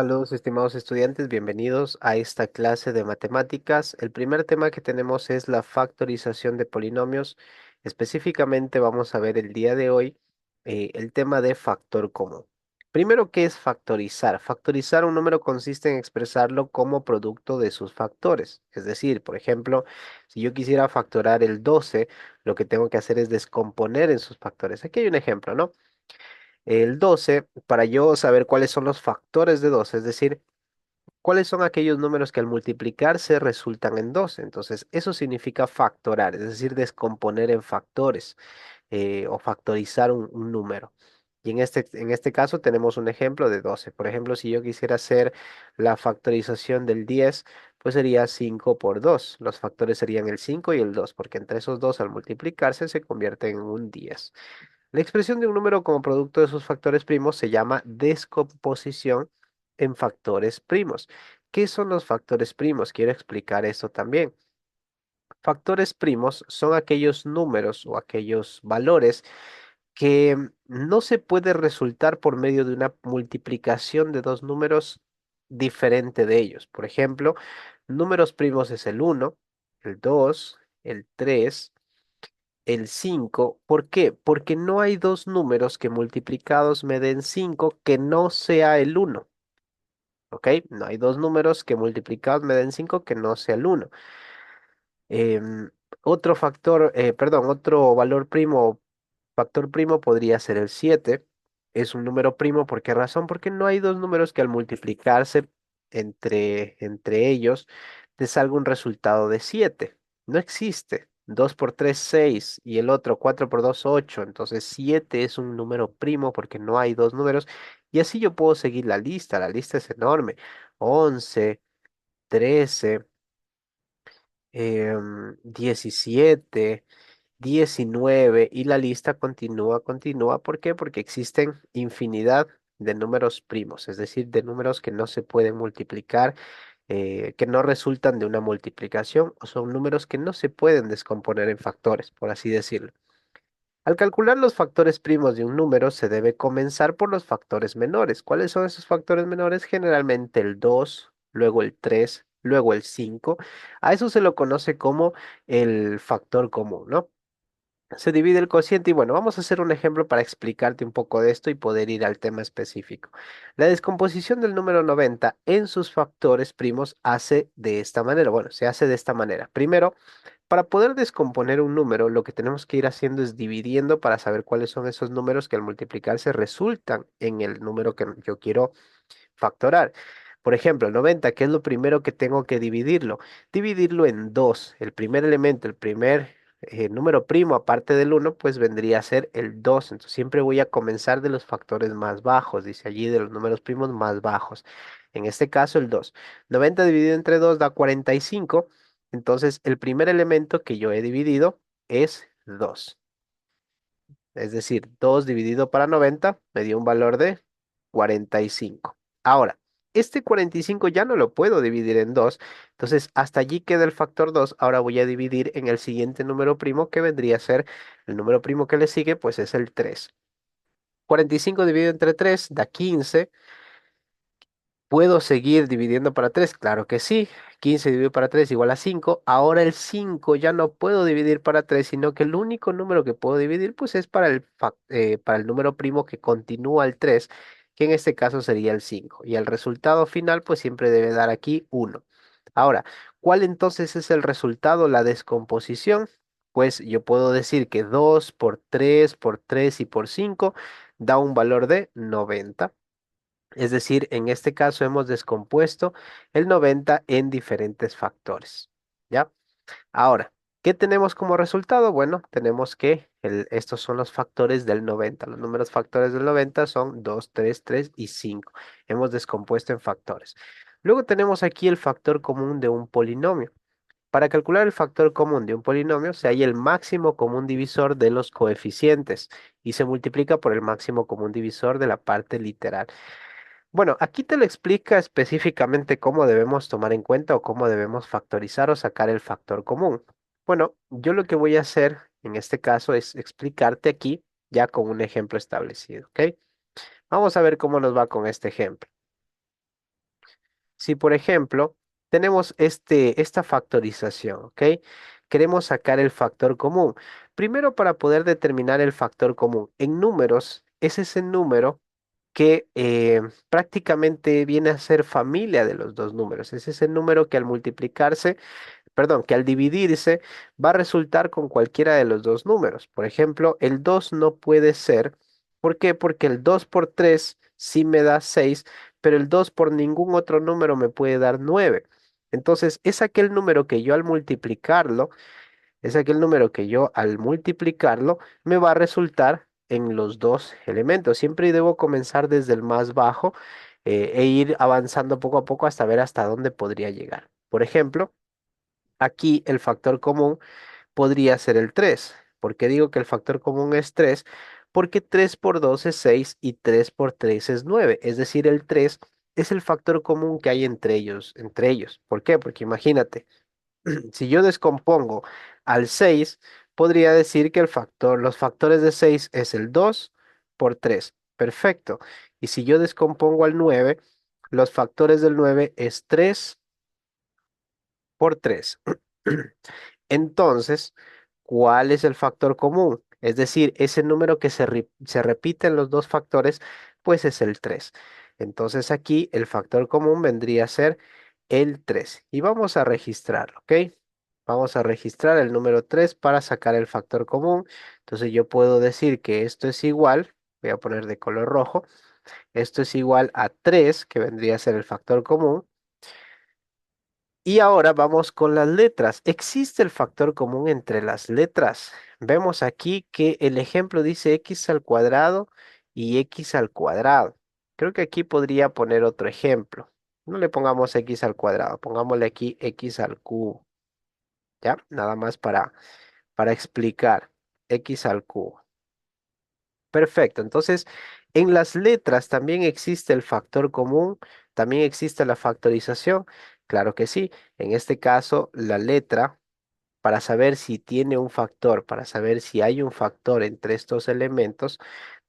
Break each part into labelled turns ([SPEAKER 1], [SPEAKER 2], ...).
[SPEAKER 1] Saludos, estimados estudiantes, bienvenidos a esta clase de matemáticas. El primer tema que tenemos es la factorización de polinomios. Específicamente vamos a ver el día de hoy el tema de factor común. Primero, ¿qué es factorizar? Factorizar un número consiste en expresarlo como producto de sus factores. Es decir, por ejemplo, si yo quisiera factorar el 12, lo que tengo que hacer es descomponer en sus factores. Aquí hay un ejemplo, ¿no? El 12, para yo saber cuáles son los factores de 12, es decir, cuáles son aquellos números que al multiplicarse resultan en 12. Entonces, eso significa factorar, es decir, descomponer en factores o factorizar un número. Y en este caso tenemos un ejemplo de 12. Por ejemplo, si yo quisiera hacer la factorización del 10, pues sería 5 por 2. Los factores serían el 5 y el 2, porque entre esos dos al multiplicarse se convierte en un 10. La expresión de un número como producto de sus factores primos se llama descomposición en factores primos. ¿Qué son los factores primos? Quiero explicar esto también. Factores primos son aquellos números o aquellos valores que no se puede resultar por medio de una multiplicación de dos números diferente de ellos. Por ejemplo, números primos es el uno, el 2, el 3, el 5. ¿Por qué? Porque no hay dos números que multiplicados me den 5 que no sea el uno. ¿Ok? No hay dos números que multiplicados me den 5 que no sea el uno. Em, Otro factor, perdón, otro valor primo, factor primo podría ser el 7. Es un número primo, ¿por qué razón? Porque no hay dos números que al multiplicarse entre ellos te salga un resultado de 7. No existe. 2 por 3 6 y el otro 4 por 2 8. Entonces 7 es un número primo porque no hay dos números. Y así yo puedo seguir la lista. La lista es enorme. 11, 13, 17, 19 y la lista continúa, continúa. ¿Por qué? Porque existen infinidad de números primos, es decir, de números que no se pueden multiplicar, que no resultan de una multiplicación o son números que no se pueden descomponer en factores, por así decirlo. Al calcular los factores primos de un número, se debe comenzar por los factores menores. ¿Cuáles son esos factores menores? Generalmente el 2, luego el 3, luego el 5. A eso se lo conoce como el factor común, ¿no? Se divide el cociente y bueno, vamos a hacer un ejemplo para explicarte un poco de esto y poder ir al tema específico. La descomposición del número 90 en sus factores primos hace de esta manera. Bueno, se hace de esta manera. Primero, para poder descomponer un número, lo que tenemos que ir haciendo es dividiendo para saber cuáles son esos números que al multiplicarse resultan en el número que yo quiero factorar. Por ejemplo, el 90, ¿qué es lo primero que tengo que dividirlo? Dividirlo en dos. El primer elemento, el primer número primo aparte del uno, pues vendría a ser el 2. Entonces siempre voy a comenzar de los factores más bajos, dice allí, de los números primos más bajos. En este caso, el 2. 90 dividido entre 2 da 45. Entonces, el primer elemento que yo he dividido es 2. Es decir, 2 dividido para 90 me dio un valor de 45. Ahora, este 45 ya no lo puedo dividir en 2, entonces hasta allí queda el factor 2. Ahora voy a dividir en el siguiente número primo que vendría a ser el número primo que le sigue, pues es el 3. 45 dividido entre 3 da 15. ¿Puedo seguir dividiendo para 3? Claro que sí. 15 dividido para 3 igual a 5. Ahora el 5 ya no puedo dividir para 3, sino que el único número que puedo dividir pues es para el número primo que continúa el 3, que en este caso sería el 5. Y el resultado final pues siempre debe dar aquí 1. Ahora, ¿cuál entonces es el resultado? La descomposición. Pues yo puedo decir que 2 por 3 y por 5 da un valor de 90. Es decir, en este caso hemos descompuesto el 90 en diferentes factores. ¿Ya? Ahora, ¿qué tenemos como resultado? Bueno, tenemos que estos son los factores del 90. Los números factores del 90 son 2, 3, 3 y 5. Hemos descompuesto en factores. Luego tenemos aquí el factor común de un polinomio. Para calcular el factor común de un polinomio, se halla el máximo común divisor de los coeficientes y se multiplica por el máximo común divisor de la parte literal. Bueno, aquí te lo explica específicamente cómo debemos tomar en cuenta o cómo debemos factorizar o sacar el factor común. Bueno, yo lo que voy a hacer en este caso es explicarte aquí ya con un ejemplo establecido, ¿ok? Vamos a ver cómo nos va con este ejemplo. si por ejemplo tenemos esta factorización, ¿ok? Queremos sacar el factor común. Primero, para poder determinar el factor común en números, es ese número que prácticamente viene a ser familia de los dos números. Es ese número que al multiplicarse, perdón, que al dividirse va a resultar con cualquiera de los dos números. Por ejemplo, el 2 no puede ser. ¿Por qué? Porque el 2 por 3 sí me da 6, pero el 2 por ningún otro número me puede dar 9. Entonces, es aquel número que yo al multiplicarlo, es aquel número que yo al multiplicarlo me va a resultar en los dos elementos. Siempre debo comenzar desde el más bajo e ir avanzando poco a poco hasta ver hasta dónde podría llegar. Por ejemplo, aquí el factor común podría ser el 3. ¿Por qué digo que el factor común es 3? Porque 3 por 2 es 6 y 3 por 3 es 9. Es decir, el 3 es el factor común que hay entre ellos, entre ellos. ¿Por qué? Porque imagínate, si yo descompongo al 6, podría decir que los factores de 6 es el 2 por 3. Perfecto. Y si yo descompongo al 9, los factores del 9 es 3 por 3. Entonces, ¿cuál es el factor común? Es decir, ese número que se repite en los dos factores, pues es el 3. Entonces aquí el factor común vendría a ser el 3. Y vamos a registrarlo, ¿ok? Vamos a registrar el número 3 para sacar el factor común. Entonces yo puedo decir que esto es igual, voy a poner de color rojo, esto es igual a 3, que vendría a ser el factor común. Y ahora vamos con las letras. ¿Existe el factor común entre las letras? Vemos aquí que el ejemplo dice x al cuadrado y x al cuadrado. Creo que aquí podría poner otro ejemplo. No le pongamos x al cuadrado, pongámosle aquí x al cubo. ¿Ya? Nada más para explicar. X al cubo. Perfecto. Entonces, en las letras también existe el factor común, también existe la factorización. Claro que sí. En este caso, la letra, para saber si tiene un factor, para saber si hay un factor entre estos elementos,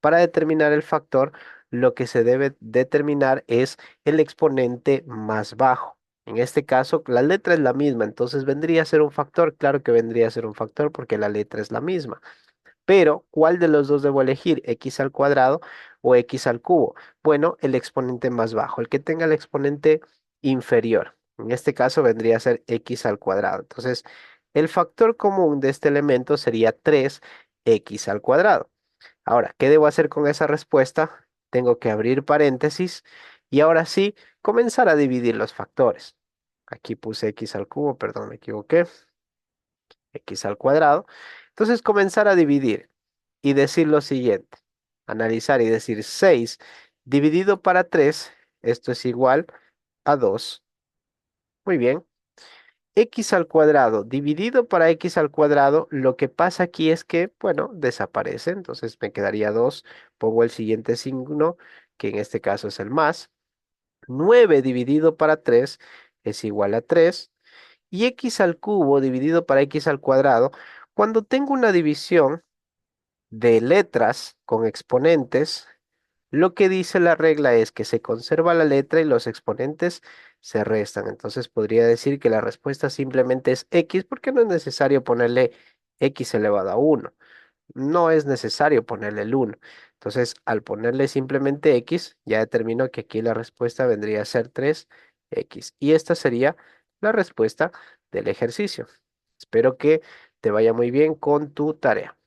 [SPEAKER 1] para determinar el factor, lo que se debe determinar es el exponente más bajo. En este caso, la letra es la misma, entonces vendría a ser un factor. Claro que vendría a ser un factor porque la letra es la misma. Pero, ¿cuál de los dos debo elegir? ¿X al cuadrado o X al cubo? Bueno, el exponente más bajo, el que tenga el exponente inferior. En este caso vendría a ser X al cuadrado. Entonces, el factor común de este elemento sería 3X al cuadrado. Ahora, ¿qué debo hacer con esa respuesta? Tengo que abrir paréntesis y ahora sí, comenzar a dividir los factores. Aquí puse X al cubo, perdón, me equivoqué. X al cuadrado. Entonces, comenzar a dividir y decir lo siguiente. Analizar y decir 6 dividido para 3, esto es igual a 2. Muy bien. X al cuadrado dividido para X al cuadrado, lo que pasa aquí es que, bueno, desaparece. Entonces me quedaría 2. Pongo el siguiente signo, que en este caso es el más. 9 dividido para 3 es igual a 3. Y X al cubo dividido para X al cuadrado, cuando tengo una división de letras con exponentes, lo que dice la regla es que se conserva la letra y los exponentes se restan. Entonces podría decir que la respuesta simplemente es X porque no es necesario ponerle X elevado a 1. No es necesario ponerle el 1. Entonces, al ponerle simplemente X, ya determino que aquí la respuesta vendría a ser 3X. Y esta sería la respuesta del ejercicio. Espero que te vaya muy bien con tu tarea.